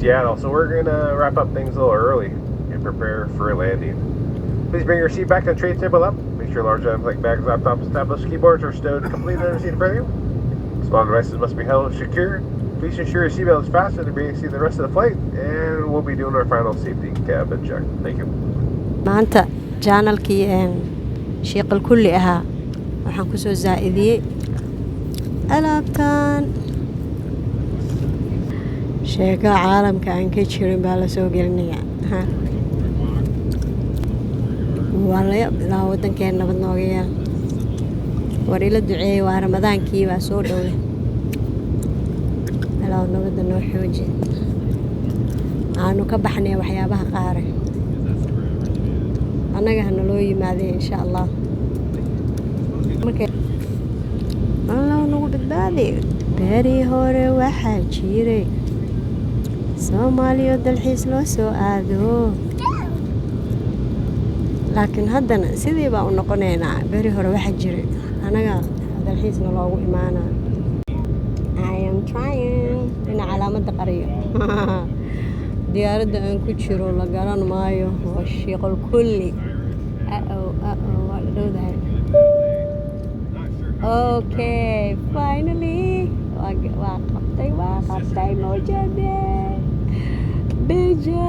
Seattle, so we're gonna wrap up things a little early and prepare for a landing. Please bring your seat back and tray table up. Make sure large items like bags, laptops, tablets, keyboards are stowed completely under the seat in front of you. Small devices must be held secure. Please ensure your seatbelt is fastened to bring you the rest of the flight, and we'll be doing our final safety cabin check. Thank you. maanta janalkii sheeqal kulli ahaa waxaan ku soo zaa'idiyey alaabtan sheeko caalamka aan ka jirin baa la soo gelinayaa waa la yaab ilaa waddankeen nabad nooga yeel war ila duceeyey waa ramadaankii baa soo dhowday ilaa nabadda noo xooji aanu ka baxnay waxyaabaha qaare annaga hana loo yimaadee insha allah allah nagu badbaadi beeri hore waxaa jiray soomaaliya dalxiis loo soo aado laakiin haddana sidii baa u noqonaynaa beeri hore waxaa jiray annaga dalxiisna loogu imaanaa I am trying ina calaamadda qariyo diyaaradda aan ku jiro la garan maayo waa sheeqal kulli waa la dhowdahay okay finally waa qabtay mawjade beja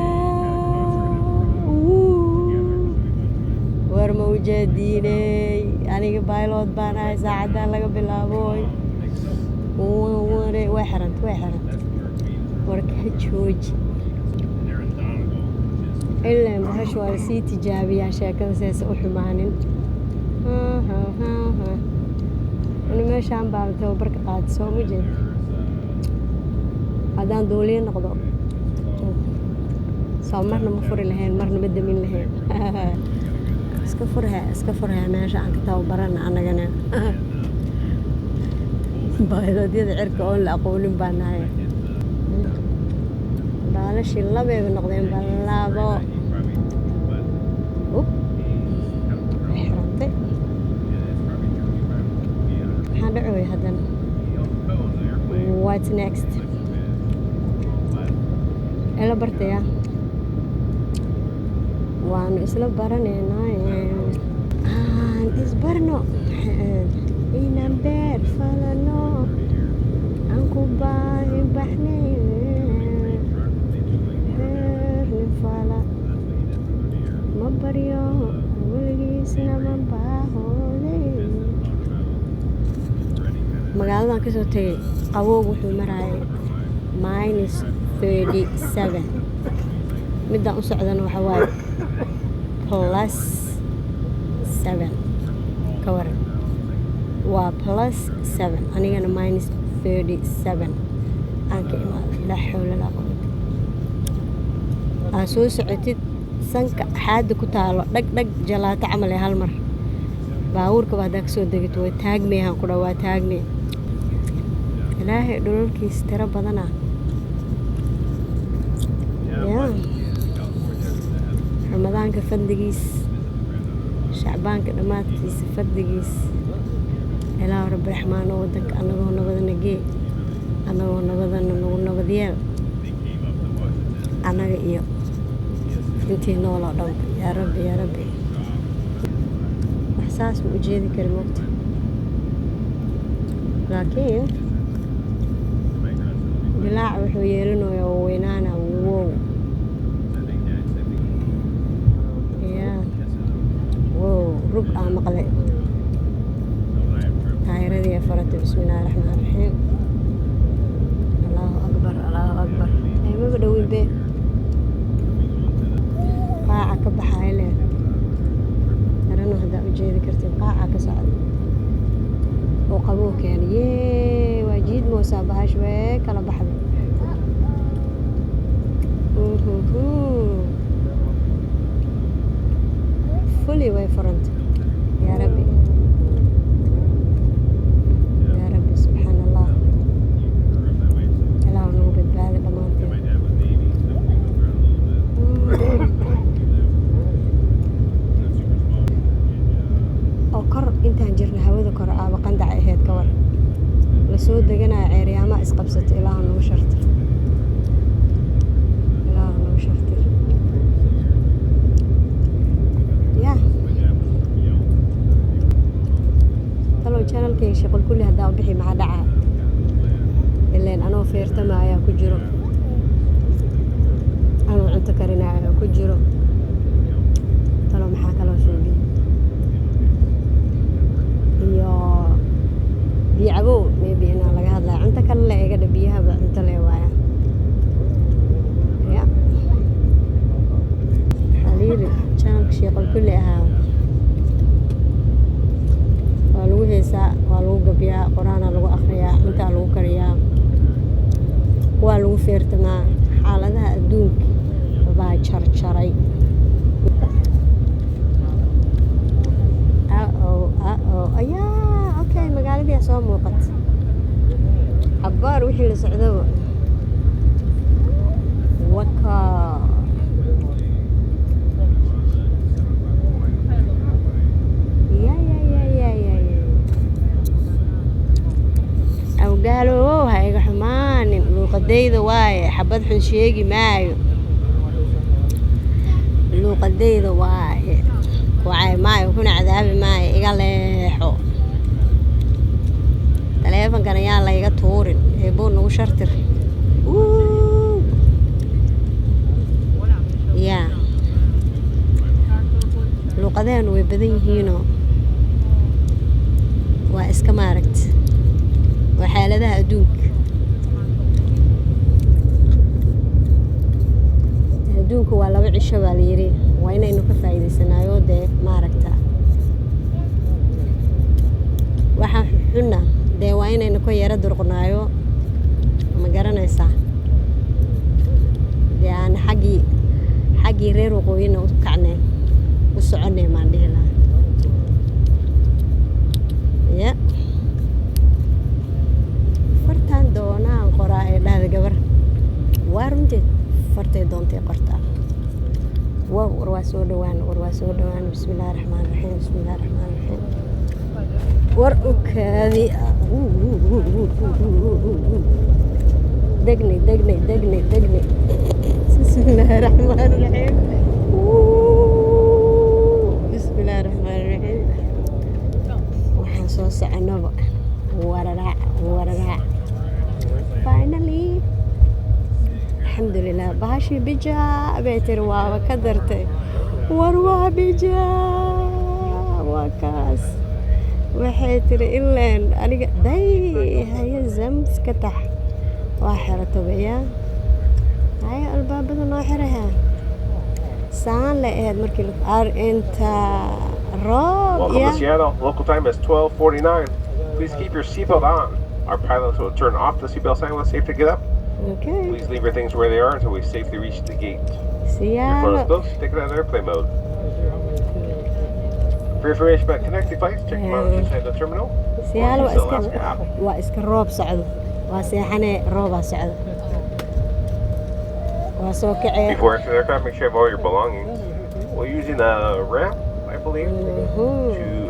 war mawjadiiney aniga baylod baan ahay saacaddan laga bilaaboy way xiranta war ka jooji ilaa bahashu waa sii tijaabiyaa sheekada seesa u xumaanin ani meeshaan baa tababarka qaada soo ma jeed haddaan duuliye noqdo soo marna ma furi lahayn marna ma damin lahayn iska furhaa meesha aan ka tababarana annagana bayloodyada cirka oon la aqoonin baa nahay baalashii labeeba noqdeen ballaabo xirantay maxaa dhacooya haddana what's next ila bartaya waanu isla baranaynaa aan isbarno inaan beer falano aan ku baahi baxnay ma baryo weligiisna ma baahooday magaaladan ka soo tegay qabowg wuxuu marayay -37 midaan u socdana waxa waaye +7 ka waran waa +7 anigana -37 aan ka imaado laa xawla laa quwwata aa soo socotid sanka xaada ku taalo dhag jalaato camal ee hal mar baabuurkaba haddaa kasoo degito way taagmayhaan ku dhawaa taagmay ilaahay dhulalkiis tiro badana ramadaanka fadligiis shacbaanka dhammaadkiisa fadligiis ilaahu rabbi raxmaano waddanka annagoo nabadana gee annagoo nabadana nagu nabadyeel annaga iyo intii nooloo dhan yaa rabbi wax saas ma u jeedi kari mogta laakiin dilaaca wuxuu yeelanayaa oo weynaana wow rug aa maqlay taayiradii farata bismillaahi raxmaan raxiim allahu akbar maba dhowin be qaaca ka baxaay leh darano haddaa u jeedi kartid qaaca ka socda oo qaboo keena waa jiid moosaa bahash wee kala baxday fully way furanta yaa rabbi subxaan allah ilaahu nagu badbaada dhammaanteed oo kor intaan jirna hawada kor aaba qandaca ahayd ka war la soo deganaya ceeryaamaha isqabsata ilaahu nagu sharta channelkayga shaqal kulli haddaa u bixi maxaa dhacaa ileen anoo feertamaayaa ku jiro anoo cunto karinaayaa ku jiro talo maxaa kaloo sheegay iyo biyo cabow maybe inaan laga hadlaya cunto kale le iga dha biyahaba cunto le waaya ya xaliiri channelka shaqal kulli ahaa waa lagu heesaa waa lagu gabyaa quraanaa lagu akhriyaa cuntaa lagu kariyaa waa lagu feertamaa xaaladaha adduunka baa jarjaray ayaa okay magaaladii soo muuqata cabaar wixii la socdaba waka awgaalo ha iga xumaanin luuqadayda waaye xabad xun sheegi maayo luuqadayda waaye kucay maayo kuna cadaabi maayo iga leexo taleefankan ayaan layga tuurin eeboo nagu shartir yaa luuqadeenu way badan yihiinoo waa iska maaragta waa xaaladaha adduunka adduunku waa 2 cisho baa la yiri waa inaynu ka faa'iideysanaayo dee maaragta waxa xunna dee waa inaynu ka yara durqnaayo ma garanaysaa dee aan xaggii reer waqooyina u kacnay u soconay maan dhihi lahaa ya fartaan doonaan qoraa ee dhahda gabar waa runteed fartay doontay qortaa war waa soo dhawaan bismillaahi raxmaani raxiim bismillaahi raxmaani raxiim war u kaadi degni bismillaahi raxmaani raxiim bismillaahi raxmaani raxiim waxaan soo soconaba wararaac finally alxamdulilah bahashii bijaa bay tiri waaba ka dartay war waa bijaa waa kaas waxay tiri ileen aniga day haya zams ka tax waa xeratobaya haya albaabada noo xiraha saan la ahayd markii inta roob Welcome to Seattle. Local time is 12:49. Please keep your seatbelt on. Our pilots will turn off the seatbelt sign when it's safe to get up. okay Please leave your things where they are until we safely reach the gate. Your phone is Seattle closed. Take it out of airplane mode. For information about connecting flights, check them out inside the terminal. Seattle Or use the Alaska app. waa iska roob socdo waa seexane roobaa socdo waa soo kacee Before entering the aircraft, make sure you have all your belongings. We're using a ramp, I believe, to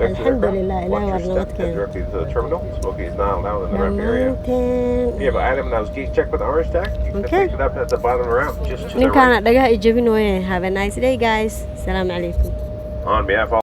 exit the alxamdulilah aircraft. ilaah Watch waa your nabad step, head keena directly to the terminal. Smoking is not allowed in the ramp area. dhammaanteen If you have an item that was gate checked with the orange tag, you can Okay. pick it up at the bottom of the ramp, just to the right. ninkaana dhagaha i jabin weye have a nice day guys asalaamu calaykum On behalf of all